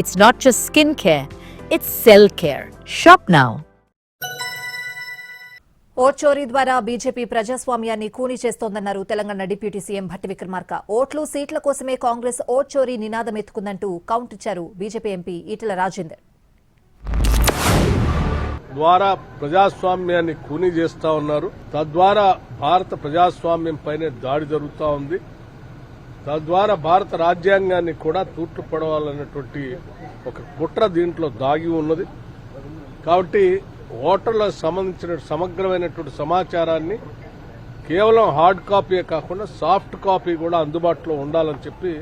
It's not just skin care, it's cell care. Shop now. Vote చోరీ ద్వారా BJP ప్రజాస్వామ్యాన్ని కూని చేస్తోందన్నారు తెలంగాణ డిప్యూటీ సీఎం భట్టి విక్రమార్క. ఓట్లు సీట్ల కోసమే కాంగ్రెస్ ఓట్ చోరీ నినాదం ఎత్తుకుందంటూ కౌంట్ ఇచ్చారు బీజేపీ ఎంపీ ఈటెల రాజేందర్. ద్వారా ప్రజాస్వామ్యాన్ని కూని చేస్తా ఉన్నారు. తద్వారా భారత ప్రజాస్వామ్యం పైన దాడి జరుగుతూ ఉంది. తద్వారా భారత రాజ్యాంగాన్ని కూడా తూట్లు పడవాలన్నటువంటి ఒక కుట్ర దీంట్లో దాగి ఉన్నది. కాబట్టి ఓటర్లకు సంబంధించిన సమగ్రమైనటువంటి సమాచారాన్ని కేవలం హార్డ్ కాపీయే కాకుండా సాఫ్ట్ కాపీ కూడా అందుబాటులో ఉండాలని చెప్పి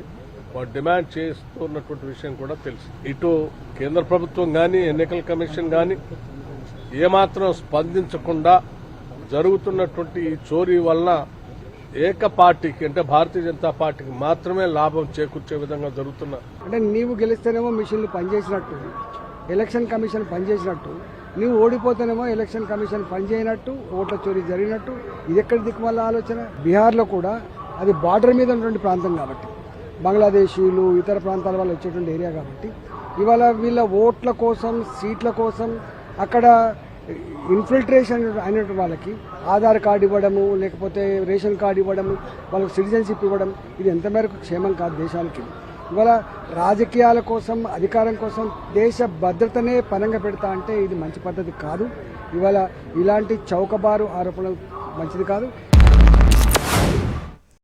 వారు డిమాండ్ చేస్తున్నటువంటి విషయం కూడా తెలుసు. ఇటు కేంద్ర ప్రభుత్వం కానీ ఎన్నికల కమిషన్ కానీ ఏమాత్రం స్పందించకుండా జరుగుతున్నటువంటి ఈ చోరీ వలన ఏక పార్టీకి అంటే భారతీయ జనతా పార్టీకి మాత్రమే లాభం చేకూర్చే విధంగా జరుగుతున్న అంటే నీవు గెలిస్తేనేమో మిషన్లు పనిచేసినట్టు, ఎలక్షన్ కమిషన్ పనిచేసినట్టు, నీవు ఓడిపోతేనేమో ఎలక్షన్ కమిషన్ పనిచేయనట్టు, ఓట్ల చోరీ జరిగినట్టు. ఇది ఎక్కడి దిక్కుమల్ల ఆలోచన? బీహార్లో కూడా అది బార్డర్ మీద ఉన్నటువంటి ప్రాంతం కాబట్టి, బంగ్లాదేశీయులు ఇతర ప్రాంతాల వాళ్ళు వచ్చేటువంటి ఏరియా కాబట్టి ఇవాళ వీళ్ళ ఓట్ల కోసం సీట్ల కోసం అక్కడ ఇన్ఫిల్ట్రేషన్ అయినటువంటి వాళ్ళకి ఆధార్ కార్డు ఇవ్వడము, లేకపోతే రేషన్ కార్డు ఇవ్వడము, వాళ్ళకి సిటిజన్షిప్ ఇవ్వడం, ఇది ఎంత మేరకు క్షేమం కాదు దేశానికి. ఇవాళ రాజకీయాల కోసం అధికారం కోసం దేశ భద్రతనే పనంగా పెడతా అంటే ఇది మంచి పద్ధతి కాదు. ఇవాళ ఇలాంటి చౌకబారు ఆరోపణలు మంచిది కాదు.